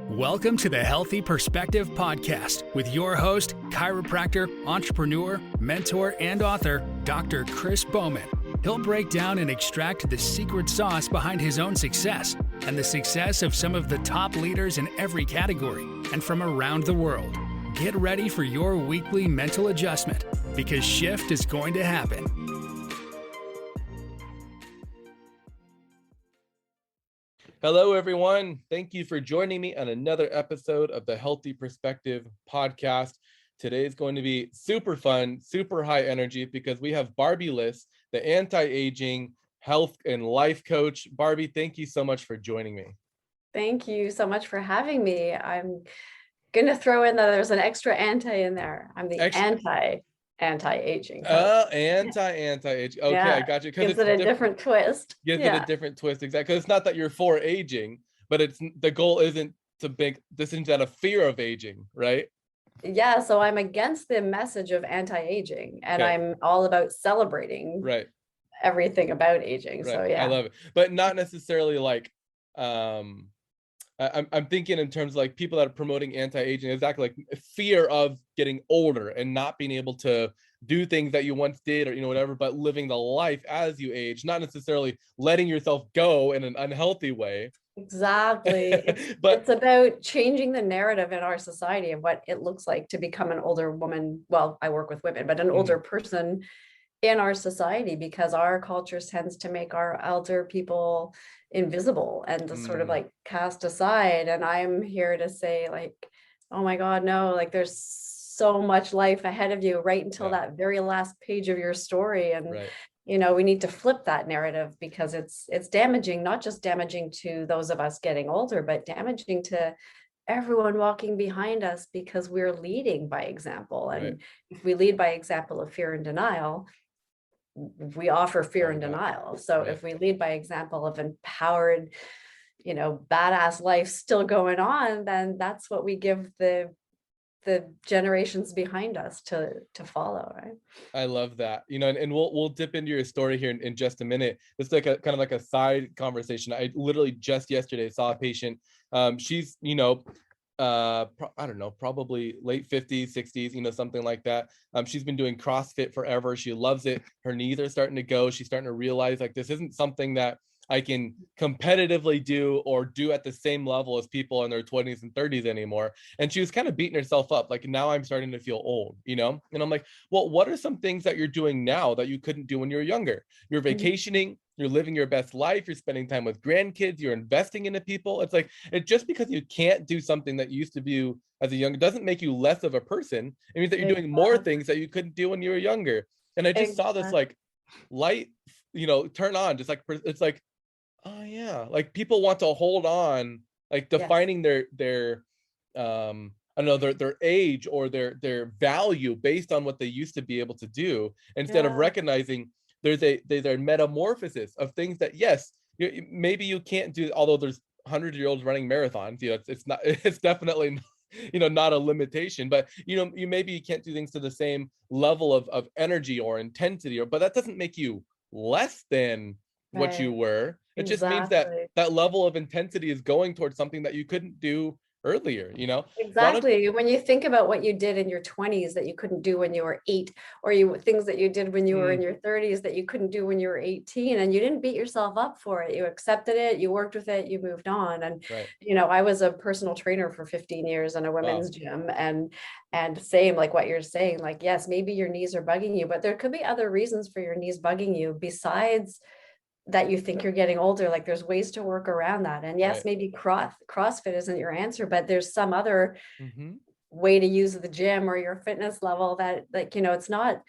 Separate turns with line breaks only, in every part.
Welcome to the Healthy Perspective Podcast with your host, chiropractor, entrepreneur, mentor, and author, Dr. Chris Boman. He'll break down and extract the secret sauce behind his own success and the success of some of the top leaders in every category and from around the world. Get ready for your weekly mental adjustment because shift is going to happen.
Hello, everyone. Thank you for joining me on another episode of the Healthy Perspective Podcast. Today is going to be super fun, super high energy because we have Barbie Liss, the anti-aging health and life coach. Barbie, thank you so much for joining me.
Thank you so much for having me. I'm going to throw in that there's an extra anti in there. I'm the anti-aging.
Anti-aging. Okay, yeah, I got you.
Gives it a different twist.
Gives it a different twist, exactly. Because it's not that you're for aging, but it's the goal isn't to make decisions out of fear of aging, right?
Yeah, so I'm against the message of anti-aging, and I'm all about celebrating everything about aging. Right. So yeah,
I love it, but not necessarily like I'm thinking in terms of like people that are promoting anti-aging, exactly, like fear of getting older and not being able to do things that you once did or, whatever, but living the life as you age, not necessarily letting yourself go in an unhealthy way.
Exactly. But it's about changing the narrative in our society of what it looks like to become an older woman. Well, I work with women, but an older person in our society, because our culture tends to make our elder people invisible and sort of like cast aside. And I'm here to say, like, oh my God, no, like there's so much life ahead of you right until that very last page of your story. And we need to flip that narrative because it's damaging, not just damaging to those of us getting older, but damaging to everyone walking behind us because we're leading by example. And if we lead by example of fear and denial, we offer fear and denial. So if we lead by example of empowered, badass life still going on, then that's what we give the generations behind us to follow, right?
I love that. And we'll dip into your story here in just a minute. It's like a kind of like a side conversation. I literally just yesterday saw a patient. She's, I don't know, probably late 50s, 60s, something like that. She's been doing CrossFit forever. She loves it. Her knees are starting to go. She's starting to realize like this isn't something that I can competitively do or do at the same level as people in their 20s and 30s anymore. And she was kind of beating herself up. Like, now I'm starting to feel old, and I'm like, well, what are some things that you're doing now that you couldn't do when you were younger? You're vacationing, you're living your best life, you're spending time with grandkids, you're investing into people. It's like, just because you can't do something that you used to do as a younger doesn't make you less of a person. It means that you're doing more things that you couldn't do when you were younger. And I just saw this like light, turn on, just like, it's like, oh yeah, like people want to hold on, like defining their I don't know, their age or their value based on what they used to be able to do, instead of recognizing there's a metamorphosis of things that, yes, maybe you can't do, although there's 100-year-olds running marathons, it's definitely not a limitation, but you maybe you can't do things to the same level of energy or intensity, but that doesn't make you less than what you were. It just means that level of intensity is going towards something that you couldn't do earlier,
Exactly. When you think about what you did in your 20s that you couldn't do when you were 8, or things that you did when you were in your 30s that you couldn't do when you were 18, and you didn't beat yourself up for it. You accepted it, you worked with it, you moved on. And I was a personal trainer for 15 years in a women's gym, and same like what you're saying, like, yes, maybe your knees are bugging you, but there could be other reasons for your knees bugging you besides that you think you're getting older. Like, there's ways to work around that. And yes, maybe CrossFit isn't your answer, but there's some other way to use the gym or your fitness level that, like, it's not.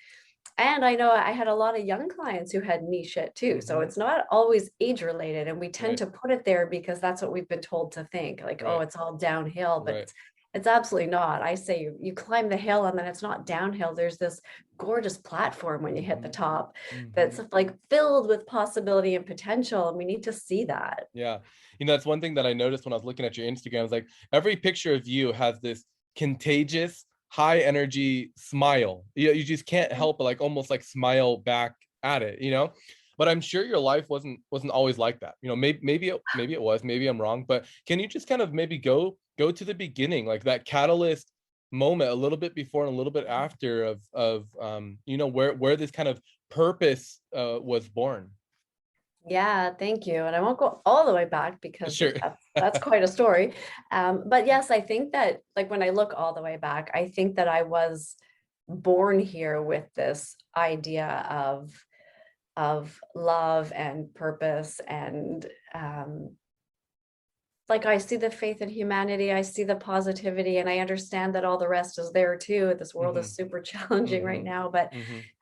And I know I had a lot of young clients who had knee shit too. So it's not always age related. And we tend to put it there because that's what we've been told to think, like, oh, it's all downhill, but it's absolutely not. I say you climb the hill and then it's not downhill. There's this gorgeous platform when you hit the top that's like filled with possibility and potential. And we need to see that.
Yeah. That's one thing that I noticed when I was looking at your Instagram. Is like every picture of you has this contagious, high energy smile. You just can't help but like almost like smile back at it, but I'm sure your life wasn't always like that. You know, maybe it was, maybe I'm wrong, but can you just kind of maybe go to the beginning, like that catalyst moment, a little bit before and a little bit after of you know, where this kind of purpose was born?
Yeah, thank you. And I won't go all the way back because
Sure.
that's quite a story. But yes, I think that like when I look all the way back, I think that I was born here with this idea of love and purpose and like I see the faith in humanity, I see the positivity, and I understand that all the rest is there too. This world is super challenging right now, but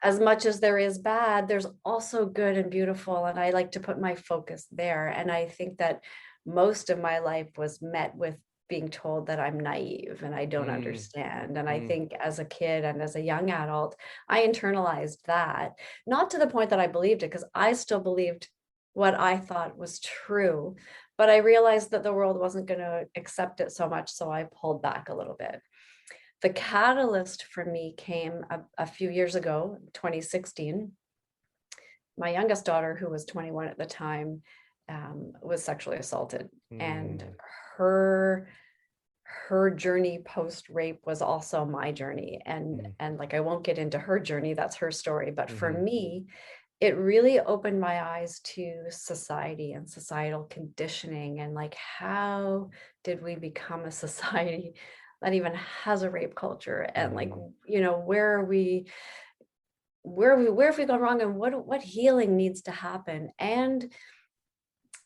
as much as there is bad, there's also good and beautiful, and I like to put my focus there. And I think that most of my life was met with being told that I'm naive and I don't understand. And I think as a kid and as a young adult, I internalized that, not to the point that I believed it, because I still believed what I thought was true. But I realized that the world wasn't going to accept it so much, so I pulled back a little bit. The catalyst for me came a few years ago, 2016. My youngest daughter, who was 21 at the time, was sexually assaulted, and her journey post rape was also my journey. And like I won't get into her journey; that's her story. But for me, it really opened my eyes to society and societal conditioning, and like, how did we become a society that even has a rape culture? And like, you know, where have we gone wrong, and what healing needs to happen? And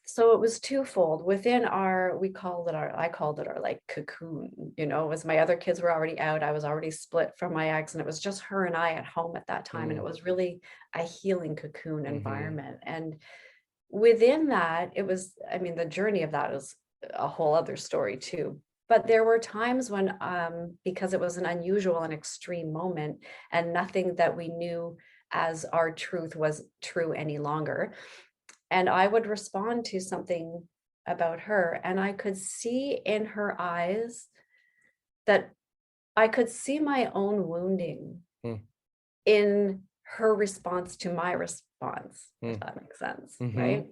so it was twofold within I called it our like cocoon, you know, as my other kids were already out, I was already split from my ex, and it was just her and I at home at that time. And it was really a healing cocoon environment. And within that, it was, I mean, the journey of that is a whole other story too. But there were times when, because it was an unusual and extreme moment, and nothing that we knew as our truth was true any longer. And I would respond to something about her, and I could see in her eyes that I could see my own wounding in her response to my response, if that makes sense, right?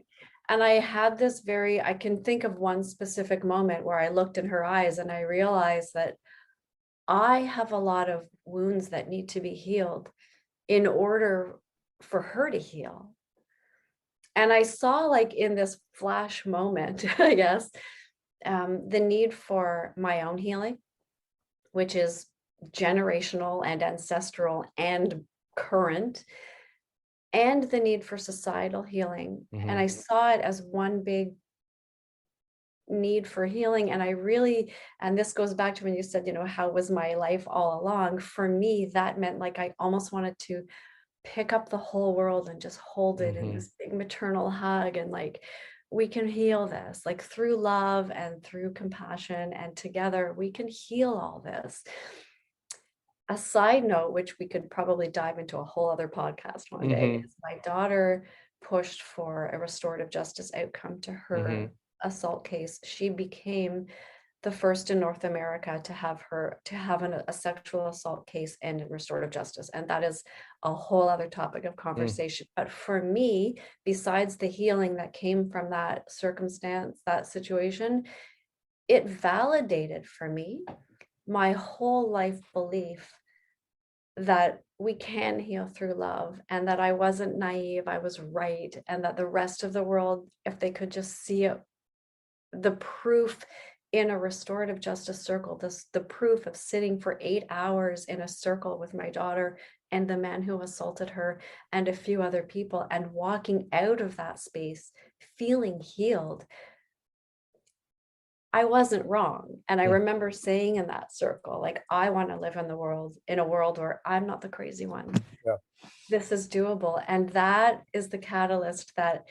And I had this I can think of one specific moment where I looked in her eyes and I realized that I have a lot of wounds that need to be healed in order for her to heal. And I saw, like, in this flash moment, I guess, the need for my own healing, which is generational and ancestral and current, and the need for societal healing. And I saw it as one big need for healing. And I really, and this goes back to when you said, you know, how was my life all along? For me, that meant like I almost wanted to pick up the whole world and just hold it in this big maternal hug, and like, we can heal this, like through love and through compassion, and together we can heal all this. A side note, which we could probably dive into a whole other podcast one day, is my daughter pushed for a restorative justice outcome to her assault case. She became the first in North America to have a sexual assault case end in restorative justice. And that is a whole other topic of conversation. But for me, besides the healing that came from that circumstance, that situation, it validated for me my whole life belief that we can heal through love, and that I wasn't naive, I was right, and that the rest of the world, if they could just see it, the proof in a restorative justice circle, the proof of sitting for 8 hours in a circle with my daughter and the man who assaulted her and a few other people, and walking out of that space feeling healed, I wasn't wrong. And I remember saying in that circle, like, I want to live in a world where I'm not the crazy one.
Yeah.
This is doable. And that is the catalyst that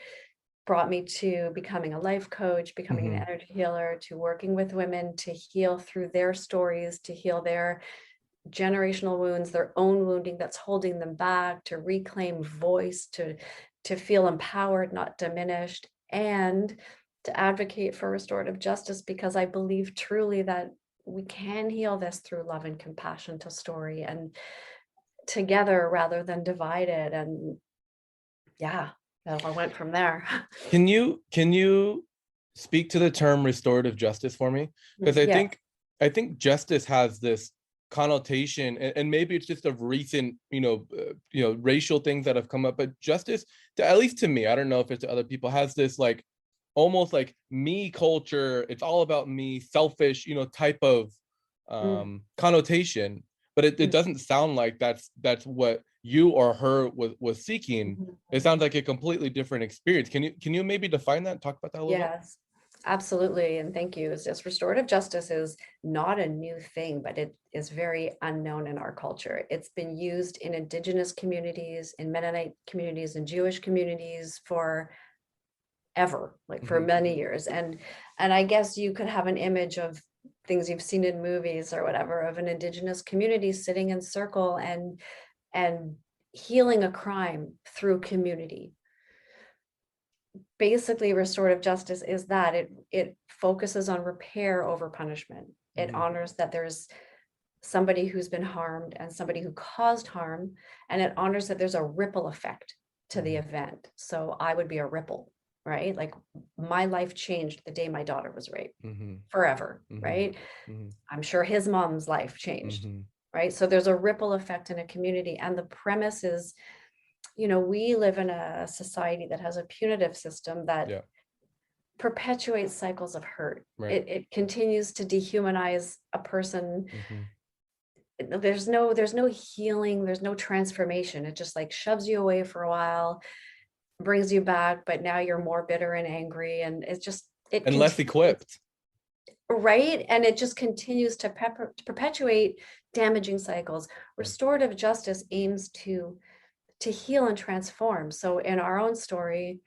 brought me to becoming a life coach, becoming an energy healer, to working with women to heal through their stories, to heal their generational wounds, their own wounding that's holding them back, to reclaim voice, to feel empowered, not diminished, and to advocate for restorative justice, because I believe truly that we can heal this through love and compassion to story, and together rather than divided. And yeah, So I went from there.
Can you speak to the term restorative justice for me? Because
Yeah.
I think justice has this connotation, and maybe it's just of recent, racial things that have come up, but justice, at least to me, I don't know if it's to other people, has this like almost like me culture. It's all about me, selfish, type of connotation. But it doesn't sound like that's what you or her was seeking. It sounds like a completely different experience. Can you maybe define that and talk about that a little bit?
Yes, absolutely. And thank you. It's just restorative justice is not a new thing, but it is very unknown in our culture. It's been used in Indigenous communities, in Mennonite communities, and Jewish communities for ever, like for many years. And I guess you could have an image of things you've seen in movies or whatever of an Indigenous community sitting in circle and healing a crime through community. Basically, restorative justice is that it focuses on repair over punishment. It honors that there's somebody who's been harmed and somebody who caused harm, and it honors that there's a ripple effect to the event. So I would be a ripple, right? Like my life changed the day my daughter was raped, forever, right? I'm sure his mom's life changed, right? So there's a ripple effect in a community, and the premise is, we live in a society that has a punitive system that perpetuates cycles of hurt.
Right.
It continues to dehumanize a person. There's no healing, there's no transformation. It just like shoves you away for a while, brings you back, but now you're more bitter and angry, and
And less equipped.
Right. And it just continues to perpetuate damaging cycles. Restorative justice aims to heal and transform. So in our own story,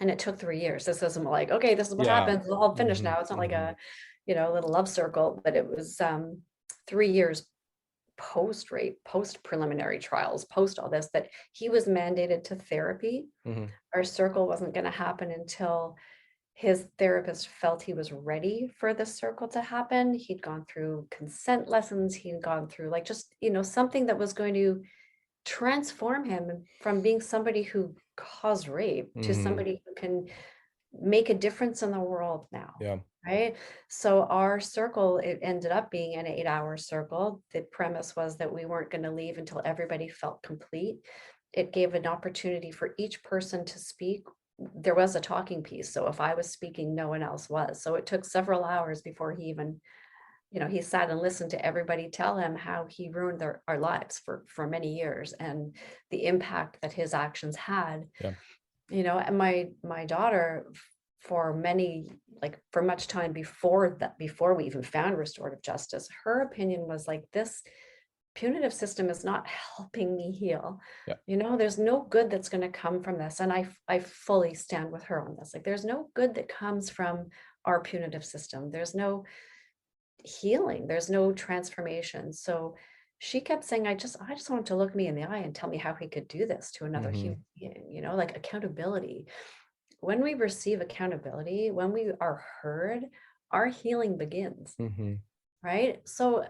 and it took 3 years. This isn't like, okay, this is what happens. It's all finished now. It's not like a, little love circle, but it was 3 years post-rape, post-preliminary trials, post all this, that he was mandated to therapy. Our circle wasn't going to happen until his therapist felt he was ready for the circle to happen. He'd gone through consent lessons. He'd gone through like just, something that was going to transform him from being somebody who caused rape to somebody who can make a difference in the world now.
Yeah.
Right. So our circle, it ended up being an 8-hour circle. The premise was that we weren't going to leave until everybody felt complete. It gave an opportunity for each person to speak. There was a talking piece. So if I was speaking, no one else was. So it took several hours before he even, he sat and listened to everybody tell him how he ruined our lives for many years, and the impact that his actions had. And my daughter, for much time before we even found restorative justice, her opinion was like, this punitive system is not helping me heal. There's no good that's going to come from this. And I fully stand with her on this. Like, there's no good that comes from our punitive system. There's no healing, there's no transformation. So she kept saying, I just want him to look me in the eye and tell me how he could do this to another human being, like accountability. When we receive accountability, when we are heard, our healing begins. Right. So,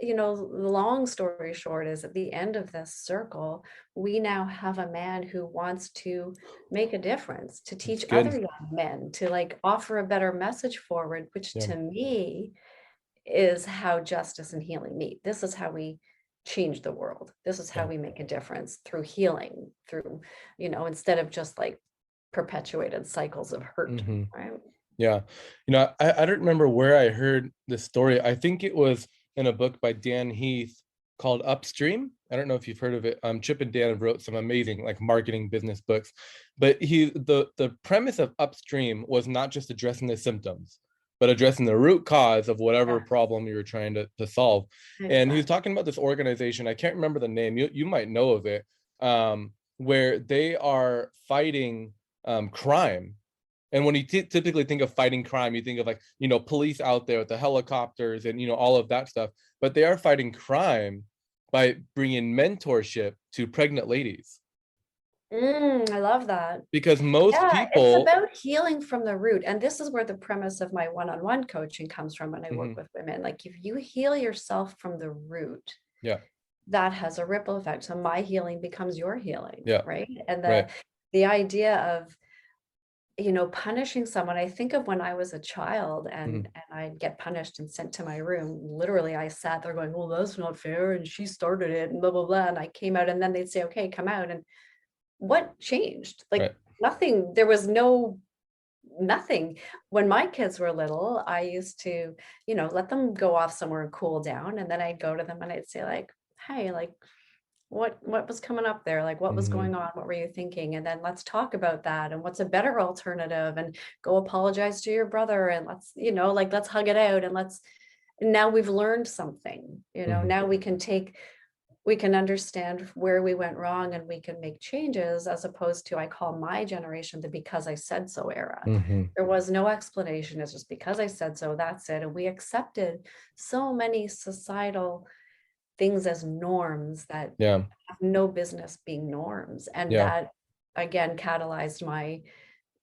the long story short is, at the end of this circle, we now have a man who wants to make a difference, to teach other young men, to like offer a better message forward, which to me is how justice and healing meet. This is how we change the world. This is how we make a difference, through healing, through, instead of just like perpetuated cycles of hurt. Right.
Yeah. I don't remember where I heard this story. I think it was in a book by Dan Heath called Upstream. I don't know if you've heard of it. Chip and Dan have wrote some amazing like marketing business books, but the premise of Upstream was not just addressing the symptoms, but addressing the root cause of whatever problem you were trying to solve. And he was talking about this organization. I can't remember the name. You might know of it, where they are fighting crime. And when you typically think of fighting crime, you think of like, police out there with the helicopters and, all of that stuff. But they are fighting crime by bringing mentorship to pregnant ladies.
I love that.
Because most people...
It's about healing from the root. And this is where the premise of my one-on-one coaching comes from when I work with women. Like, if you heal yourself from the root, that has a ripple effect. So my healing becomes your healing, right? And the idea of, you know, punishing someone. I think of when I was a child and I'd get punished and sent to my room. Literally, I sat there going, well, that's not fair. And she started it and blah, blah, blah. And I came out, and then they'd say, okay, come out. And what changed? Like nothing. There was nothing. When my kids were little, I used to, you know, let them go off somewhere and cool down. And then I'd go to them and I'd say like, hey, like, what was coming up there? Like, what was going on? What were you thinking? And then let's talk about that. And what's a better alternative? And go apologize to your brother. And let's, you know, like, let's hug it out. And now we've learned something, you know, now we can understand where we went wrong and we can make changes, as opposed to, I call my generation the because I said so era. There was no explanation. It's just because I said so, that's it. And we accepted so many societal things as norms that have no business being norms. And that again catalyzed my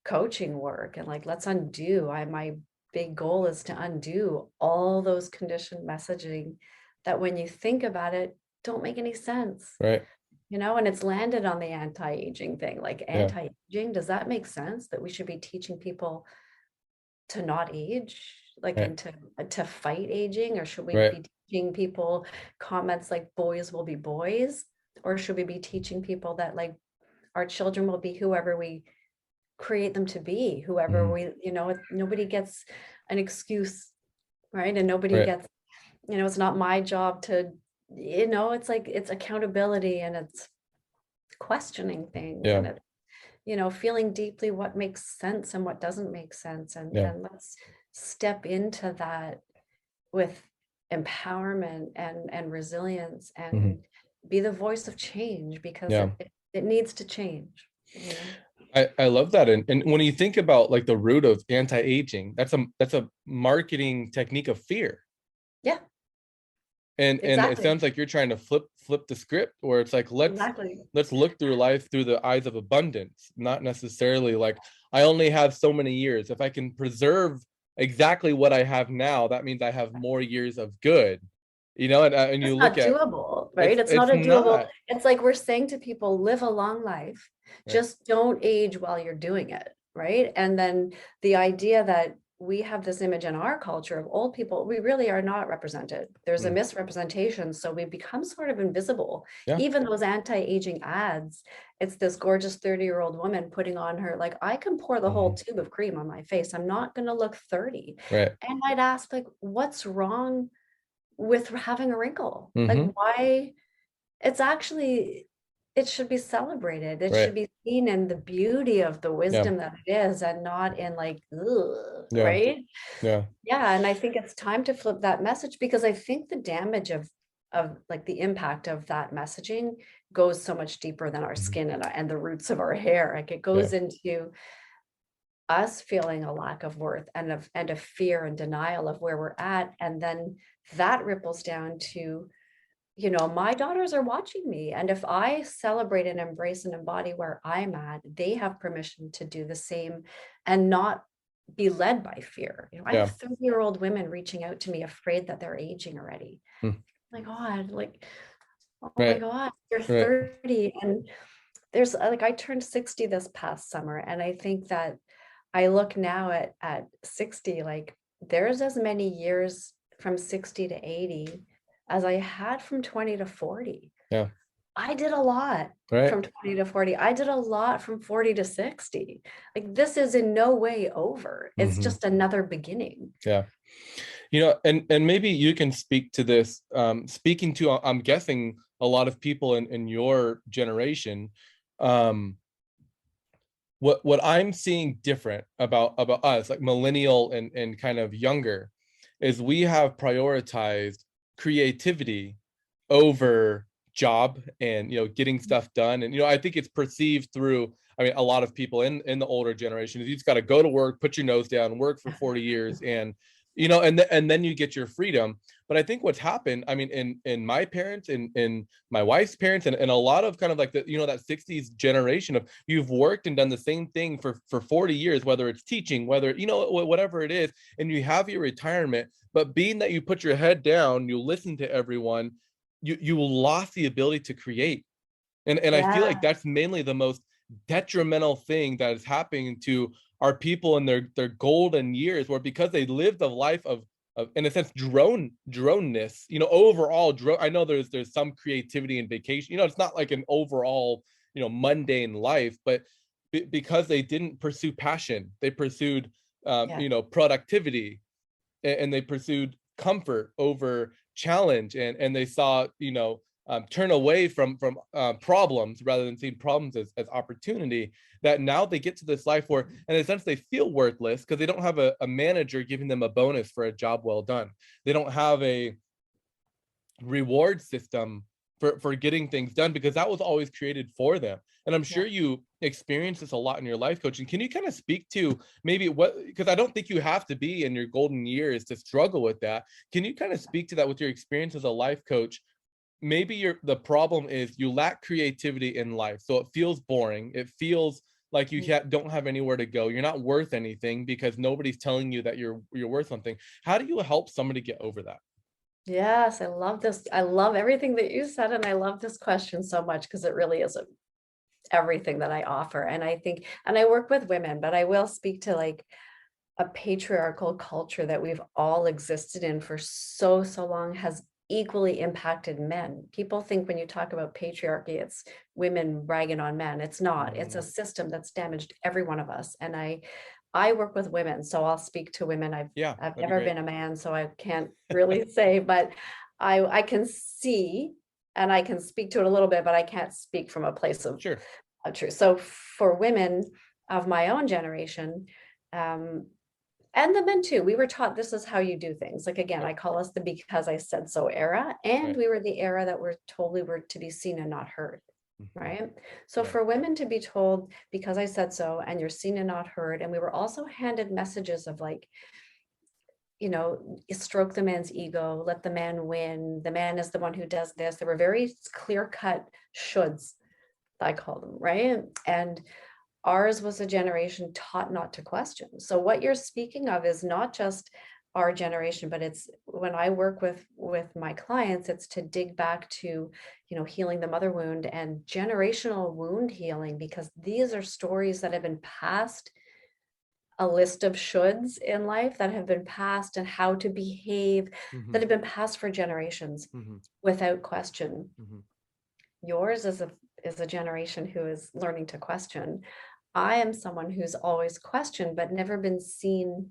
coaching work. And like, let's undo. My big goal is to undo all those conditioned messaging that, when you think about it, don't make any sense.
Right.
You know, and it's landed on the anti-aging thing. Like, anti-aging, does that make sense that we should be teaching people to not age, like, and to fight aging? Or should we be teaching people comments like boys will be boys? Or should we be teaching people that, like, our children will be whoever we create them to be, whoever we, you know, nobody gets an excuse, right? And nobody gets, you know, it's not my job to, you know, it's like, it's accountability, and it's questioning things, and it's, you know, feeling deeply what makes sense and what doesn't make sense. And let's step into that with empowerment and resilience, and be the voice of change, because it needs to change. You know?
I love that. And when you think about like the root of anti-aging, that's a marketing technique of fear.
Yeah.
And it sounds like you're trying to flip the script, where it's like, let's look through life through the eyes of abundance, not necessarily like, I only have so many years. If I can preserve exactly what I have now, that means I have more years of good, you know. And you look at
doable, right? It's not a doable. It's like we're saying to people, live a long life, just don't age while you're doing it, right? And then the idea that we have this image in our culture of old people, we really are not represented. There's a misrepresentation. So we become sort of invisible. Even those anti-aging ads, it's this gorgeous 30-year-old woman putting on her, like, I can pour the whole tube of cream on my face. I'm not going to look 30. And I'd ask, like, what's wrong with having a wrinkle? Like, why? It's actually, it should be celebrated. It should be seen in the beauty of the wisdom that it is, and not in like, right? And I think it's time to flip that message, because I think the damage of like the impact of that messaging goes so much deeper than our skin and the roots of our hair. Like, it goes into us feeling a lack of worth and a fear and denial of where we're at. And then that ripples down to, you know, my daughters are watching me. And if I celebrate and embrace and embody where I'm at, they have permission to do the same and not be led by fear. You know, I have 30-year-old women reaching out to me afraid that they're aging already. My God, like, oh my God, you're 30. And there's like, I turned 60 this past summer. And I think that I look now at 60, like, there's as many years from 60 to 80 as I had from 20 to 40. I did a lot from 20 to 40. I did a lot from 40 to 60. Like, this is in no way over. It's just another beginning.
You know, and maybe you can speak to this, speaking to, I'm guessing, a lot of people in your generation. What I'm seeing different about us, like millennial and kind of younger, is we have prioritized creativity over job and, you know, getting stuff done. And, you know, I think it's perceived through, I mean, a lot of people in the older generation, you just got to go to work, put your nose down, work for 40 years, and, you know, and then you get your freedom. But I think what's happened, I mean, in my parents, in my wife's parents, and a lot of kind of like the, you know, that 60s generation of, you've worked and done the same thing for 40 years, whether it's teaching, whether, you know, whatever it is, and you have your retirement, but being that you put your head down, you listen to everyone, you lost the ability to create. And I feel like that's mainly the most detrimental thing that is happening to our people in their golden years, where because they lived a life of in a sense droneness, overall drone. I know there's some creativity and vacation, it's not like an overall, mundane life, but because they didn't pursue passion, they pursued
Yeah.
productivity, and they pursued comfort over challenge, and they saw, turn away from problems rather than seeing problems as opportunity, that now they get to this life where in a sense they feel worthless because they don't have a manager giving them a bonus for a job well done. They don't have a reward system for getting things done, because that was always created for them. And I'm sure you experience this a lot in your life coaching. Can you kind of speak to maybe what, because I don't think you have to be in your golden years to struggle with that. Can you kind of speak to that with your experience as a life coach? Maybe the problem is you lack creativity in life, so it feels boring, it feels like you don't have anywhere to go, you're not worth anything because nobody's telling you that you're worth something. How do you help somebody get over that?
Yes, I love this. I love everything that you said, and I love this question so much because it really is everything that I offer. And I think, and I work with women, but I will speak to like a patriarchal culture that we've all existed in for so long has equally impacted men. People think when you talk about patriarchy, it's women bragging on men. It's not. It's a system that's damaged every one of us. And I work with women, so I'll speak to women. I've never been a man, so I can't really say, but I can see and I can speak to it a little bit, but I can't speak from a place of truth. So for women of my own generation, and the men too, we were taught this is how you do things. Like, again, I call us the because I said so era, and we were the era that we're told we were to be seen and not heard. Right. So for women to be told because I said so, and you're seen and not heard, and we were also handed messages of like, stroke the man's ego, let the man win. The man is the one who does this. There were very clear cut shoulds, I call them, right? And ours was a generation taught not to question. So what you're speaking of is not just our generation, but it's when I work with my clients, it's to dig back to, healing the mother wound and generational wound healing, because these are stories that have been passed, a list of shoulds in life that have been passed, and how to behave that have been passed for generations without question. Yours is a generation who is learning to question. I am someone who's always questioned, but never been seen.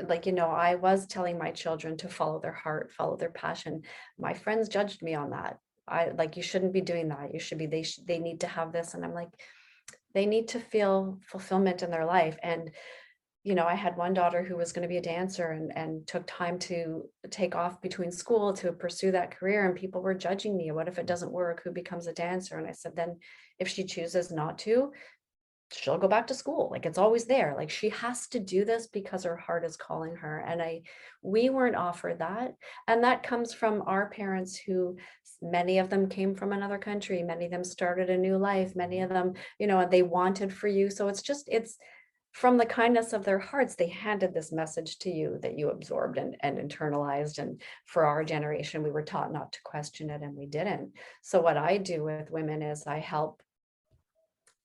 Like, I was telling my children to follow their heart, follow their passion. My friends judged me on that. I like, you shouldn't be doing that. You should be, they need to have this. And I'm like, they need to feel fulfillment in their life. And, I had one daughter who was going to be a dancer and took time to take off between school to pursue that career. And people were judging me. What if it doesn't work? Who becomes a dancer? And I said, then if she chooses not to, she'll go back to school. Like, it's always there. Like, she has to do this because her heart is calling her. And we weren't offered that. And that comes from our parents, who many of them came from another country. Many of them started a new life. Many of them, they wanted for you. So it's from the kindness of their hearts, they handed this message to you that you absorbed and internalized. And for our generation, we were taught not to question it, and we didn't. So what I do with women is I help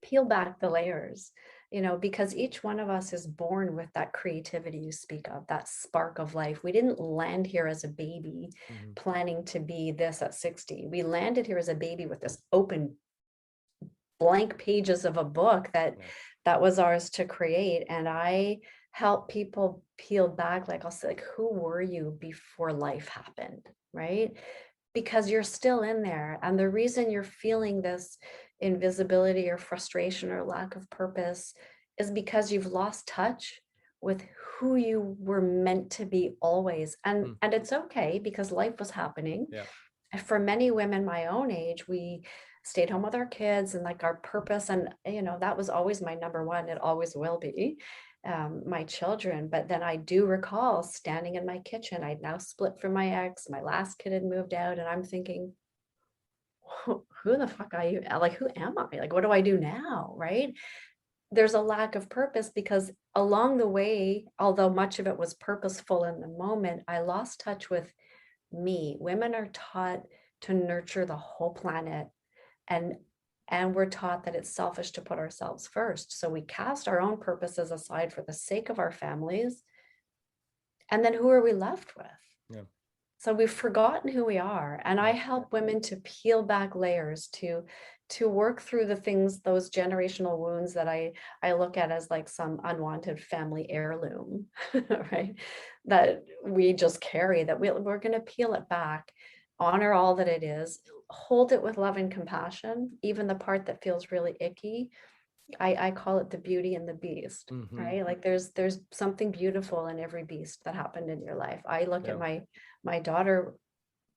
peel back the layers, because each one of us is born with that creativity you speak of, that spark of life. We didn't land here as a baby planning to be this at 60. We landed here as a baby with this open blank pages of a book that was ours to create. And I help people peel back, like I'll say, like, who were you before life happened, right? Because you're still in there. And the reason you're feeling this invisibility or frustration or lack of purpose is because you've lost touch with who you were meant to be always. And it's okay, because life was happening. For many women my own age, we stayed home with our kids, and like our purpose, and that was always my number one. It always will be, my children. But then I do recall standing in my kitchen. I'd now split from my ex. My last kid had moved out, and I'm thinking, who the fuck are you? Like, who am I? Like, what do I do now? Right? There's a lack of purpose, because along the way, although much of it was purposeful in the moment, I lost touch with me. Women are taught to nurture the whole planet, and And we're taught that it's selfish to put ourselves first. So we cast our own purposes aside for the sake of our families. And then who are we left with?
Yeah.
So we've forgotten who we are. And I help women to peel back layers, to work through the things, those generational wounds that I look at as like some unwanted family heirloom, right? That we just carry, that we're going to peel it back, honor all that it is, hold it with love and compassion, even the part that feels really icky. I call it the beauty and the beast, right? Like there's something beautiful in every beast that happened in your life. I look at my daughter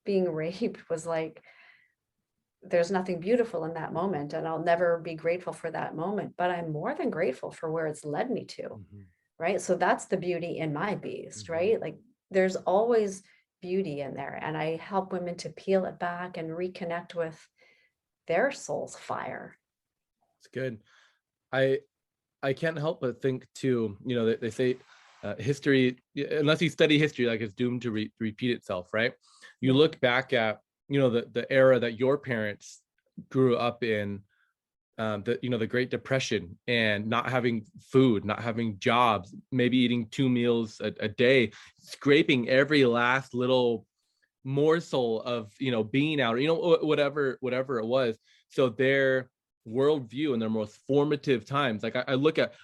being raped was like, there's nothing beautiful in that moment, and I'll never be grateful for that moment, but I'm more than grateful for where it's led me to, right? So that's the beauty in my beast, right? Like there's always beauty in there, and I help women to peel it back and reconnect with their soul's fire.
It's good. I can't help but think too, you know, they say history, unless you study history, like it's doomed to repeat itself, right? You look back at, you know, the era that your parents grew up in, the Great Depression, and not having food, not having jobs, maybe eating 2 meals a day, scraping every last little morsel of, you know, being out, you know, whatever it was. So their worldview and their most formative times, like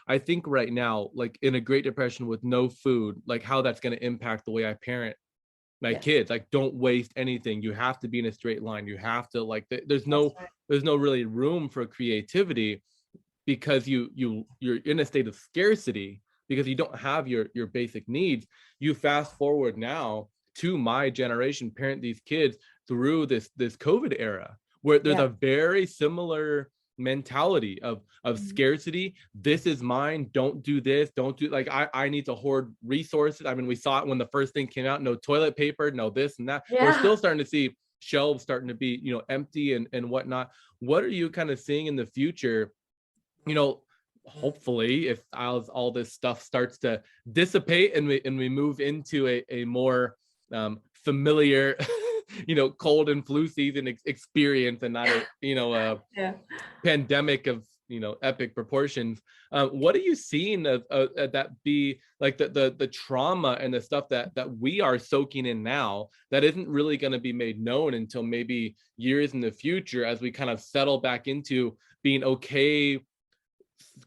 I think right now, like in a Great Depression with no food, like how that's going to impact the way I parent my kids. Like, don't waste anything. You have to be in a straight line. You have to, like, there's no really room for creativity, because you're in a state of scarcity, because you don't have your basic needs. You fast forward now to my generation, parent these kids through this COVID era, where there's a very similar mentality of scarcity. This is mine. Don't do this. Don't do, like, I need to hoard resources. I mean, we saw it when the first thing came out, no toilet paper, no this and that. We're still starting to see shelves starting to be, you know, empty and whatnot. What are you kind of seeing in the future? You know, hopefully, if all this stuff starts to dissipate and we move into a more familiar you know, cold and flu season experience, and not a, you know, a pandemic of, you know, epic proportions. What are you seeing of that be like the trauma and the stuff that we are soaking in now, that isn't really going to be made known until maybe years in the future, as we kind of settle back into being okay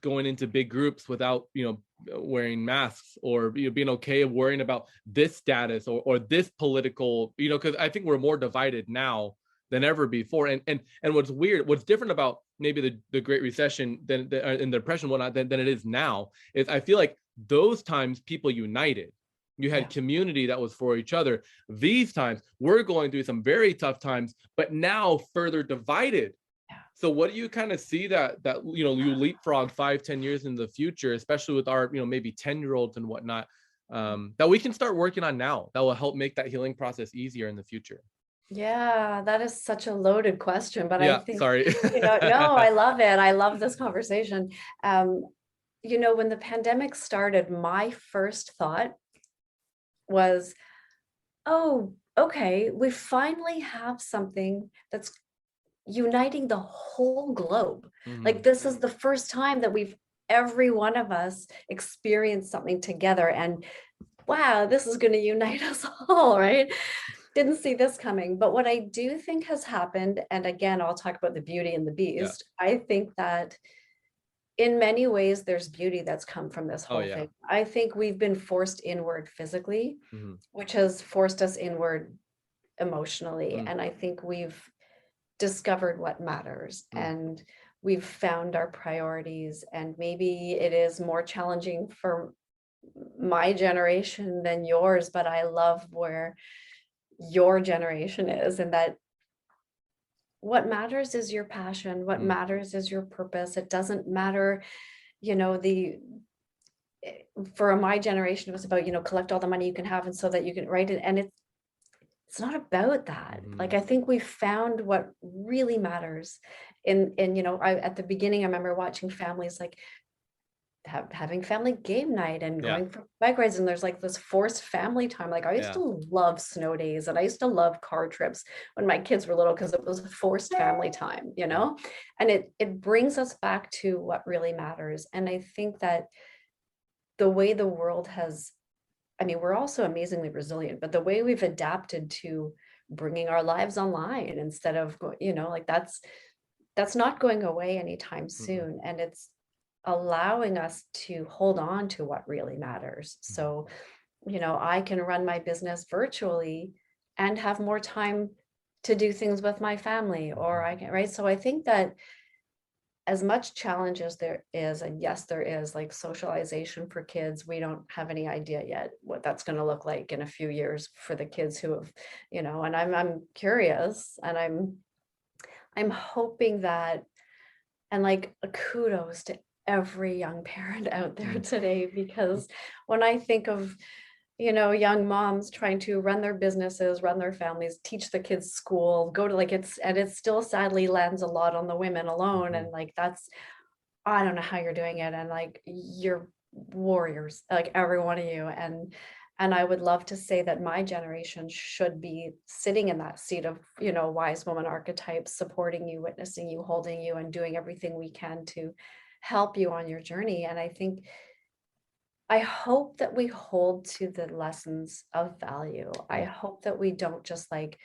going into big groups without, you know, wearing masks, or, you know, being okay worrying about this status or this political, you know, because I think we're more divided now than ever before. And what's different about maybe the Great Recession than in the Depression, whatnot, than it is now, is I feel like those times people united. You had community that was for each other. These times we're going through some very tough times, but now further divided. So what do you kind of see that you know, you leapfrog 5-10 years into the future, especially with our, you know, maybe 10-year-olds and whatnot, that we can start working on now, that will help make that healing process easier in the future?
Yeah, that is such a loaded question, but I think,
sorry.
you know, no, I love it. I love this conversation. You know, when the pandemic started, my first thought was, oh, okay, we finally have something that's uniting the whole globe. Like, this is the first time that every one of us experienced something together, and wow, this is going to unite us all, right? Didn't see this coming. But what I do think has happened, and again, I'll talk about the beauty and the beast. I think that in many ways, there's beauty that's come from this whole thing. I think we've been forced inward physically, which has forced us inward emotionally. And I think we've discovered what matters, and we've found our priorities. And maybe it is more challenging for my generation than yours, but I love where your generation is, and that what matters is your passion. What matters is your purpose. It doesn't matter, you know, for my generation, it was about, you know, collect all the money you can have, and so that you can write it. And it's not about that. Like, I think we found what really matters. And you know, at the beginning, I remember watching families, like, having family game night and
Yeah.
going for bike rides, and there's like this forced family time. Like I used
Yeah.
to love snow days, and I used to love car trips when my kids were little because it was forced family time, you know. And it brings us back to what really matters. And I think that the way the world has, I mean, we're also amazingly resilient, but the way we've adapted to bringing our lives online instead of you know, like that's not going away anytime soon. And it's allowing us to hold on to what really matters. So, you know, I can run my business virtually and have more time to do things with my family, or I can, right? So I think that as much challenge as there is, and yes, there is like socialization for kids, we don't have any idea yet what that's going to look like in a few years for the kids who have, you know, and I'm curious, and I'm hoping that, and like kudos to every young parent out there today, because when I think of, you know, young moms trying to run their businesses, run their families, teach the kids school, go to like and it still sadly lands a lot on the women alone. And like, that's, I don't know how you're doing it. And like, you're warriors, like every one of you. And I would love to say that my generation should be sitting in that seat of, you know, wise woman archetypes, supporting you, witnessing you, holding you, and doing everything we can to help you on your journey. And I hope that we hold to the lessons of value. I hope that we don't just like,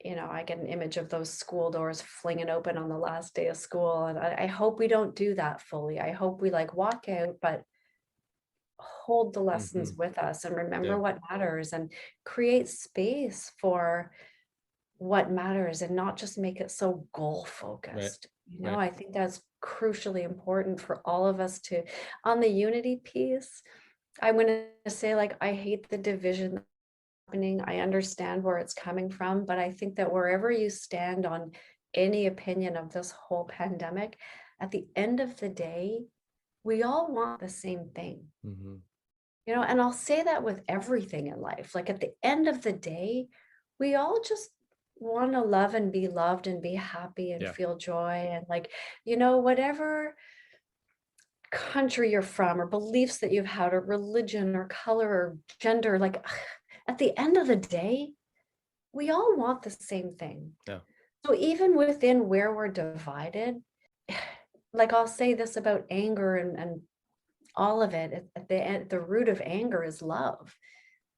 you know, I get an image of those school doors flinging open on the last day of school. And I hope we don't do that fully. I hope we like walk out, but hold the lessons with us and remember what matters and create space for what matters and not just make it so goal focused. You know, I think that's crucially important for all of us to, on the unity piece, I'm going to say, like, I hate the division happening. I understand where it's coming from, but I think that wherever you stand on any opinion of this whole pandemic, at the end of the day, we all want the same thing. You know, and I'll say that with everything in life. Like at the end of the day, we all just want to love and be loved and be happy and feel joy. And like, you know, whatever country you're from or beliefs that you've had or religion or color or gender, like at the end of the day, we all want the same thing. So even within where we're divided, like I'll say this about anger and all of it, at the end, the root of anger is love,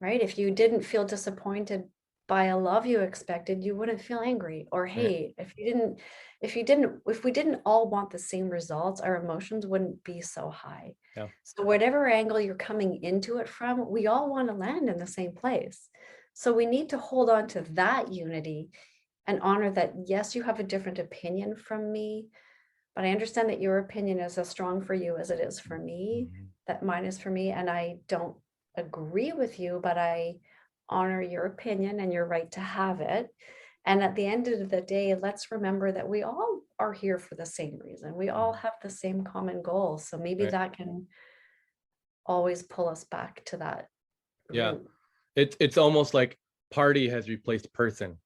right? If you didn't feel disappointed by a love you expected, you wouldn't feel angry or hate. If we didn't all want the same results, our emotions wouldn't be so high. So whatever angle you're coming into it from, we all want to land in the same place. So we need to hold on to that unity and honor that, yes, you have a different opinion from me, but I understand that your opinion is as strong for you as it is for me, that mine is for me. And I don't agree with you, but I honor your opinion and your right to have it. And at the end of the day, let's remember that we all are here for the same reason. We all have the same common goal. So maybe that can always pull us back to that. Root.
It's almost like party has replaced person.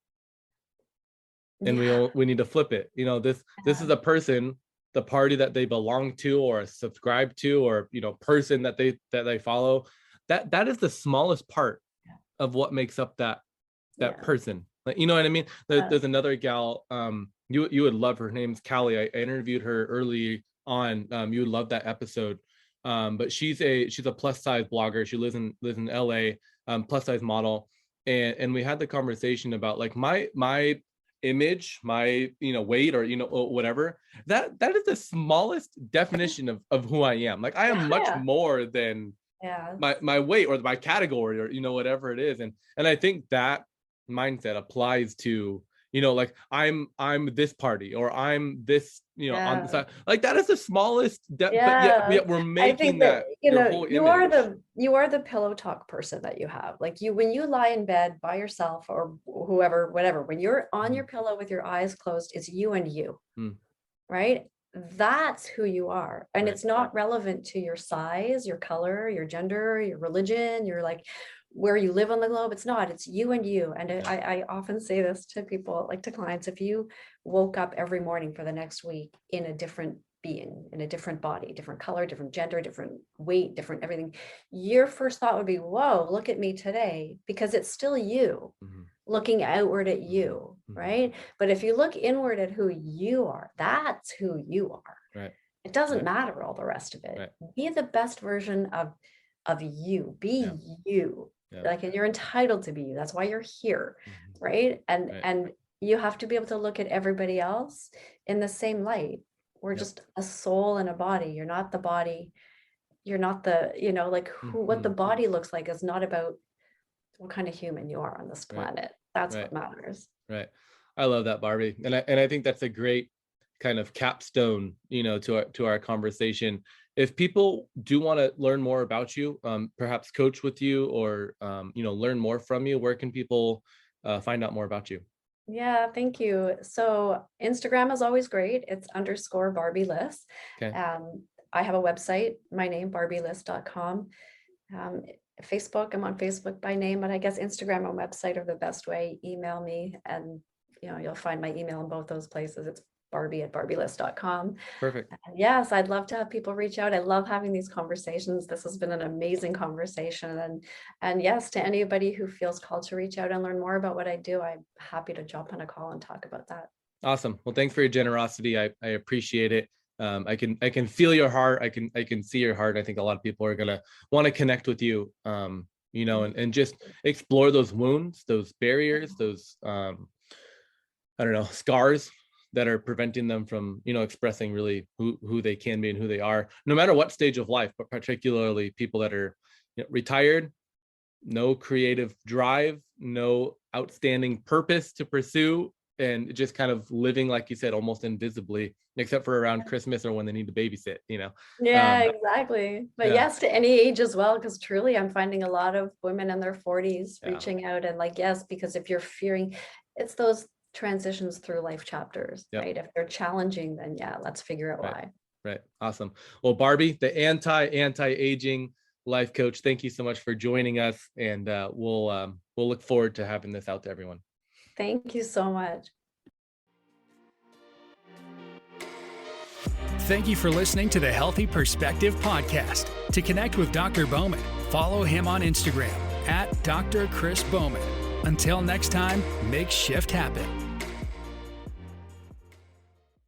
And we need to flip it. You know, this is a person, the party that they belong to or subscribe to, or, you know, person that they follow. That is the smallest part of what makes up that person. Like, you know what I mean? There's another gal, you would love her. Her name's Callie. I interviewed her early on. You would love that episode. But she's a plus size blogger. She lives in LA, plus size model. And we had the conversation about like my image, my, you know, weight, or, you know, whatever, that is the smallest definition of who I am. Like I am much more than my weight or my category, or, you know, whatever it is. And I think that mindset applies to, you know, like I'm this party, or I'm this, you know, on the side. Like that is the smallest but yet we're making that
you know,
whole
you
image.
are the pillow talk person that you have. Like when you lie in bed by yourself, or whoever, whatever, when you're on your pillow with your eyes closed, it's you and you, right? That's who you are. And it's not relevant to your size, your color, your gender, your religion, your like where you live on the globe. It's not, it's you and you. And I often say this to people, like to clients, if you woke up every morning for the next week in a different being in a different body, different color, different gender, different weight, different everything, your first thought would be, whoa, look at me today, because it's still you looking outward at you, right? But if you look inward at who you are, that's who you are.
Right.
It doesn't matter all the rest of it.
Right.
Be the best version of you. Be you. Like, and you're entitled to be you. That's why you're here, right? And you have to be able to look at everybody else in the same light. We're just a soul and a body. You're not the body. You're not the, like what the body looks like is not about what kind of human you are on this planet. That's what matters.
Right. I love that, Barbie. And I think that's a great kind of capstone, to our conversation. If people do want to learn more about you, perhaps coach with you, or learn more from you, where can people find out more about you?
Yeah, thank you. So Instagram is always great. It's _ Barbie Liss.
Okay.
I have a website, my name, barbieliss.com. Facebook, I'm on Facebook by name, but I guess Instagram and website are the best way. Email me, and you'll find my email in both those places. It's barbie@barbieliss.com.
Perfect.
And yes, I'd love to have people reach out. I love having these conversations. This has been an amazing conversation. And yes, to anybody who feels called to reach out and learn more about what I do, I'm happy to jump on a call and talk about that. Awesome.
Well, thanks for your generosity. I appreciate it. I can feel your heart. I can see your heart. I think a lot of people are gonna want to connect with you, and just explore those wounds, those barriers, those scars that are preventing them from, expressing really who they can be and who they are, no matter what stage of life, but particularly people that are retired, no creative drive, no outstanding purpose to pursue, and just kind of living, like you said, almost invisibly, except for around Christmas or when they need to babysit,
Yeah, exactly. But yes, to any age as well, because truly I'm finding a lot of women in their 40s reaching out, and yes, because if you're fearing, it's those transitions through life chapters, right? If they're challenging, then let's figure out why.
Right. Awesome. Well, Barbie, the anti-aging life coach, thank you so much for joining us, and we'll look forward to having this out to everyone.
Thank you so much.
Thank you for listening to the Healthy Perspective Podcast. To connect with Dr. Boman, follow him on Instagram @Dr. Chris Boman. Until next time, make shift happen.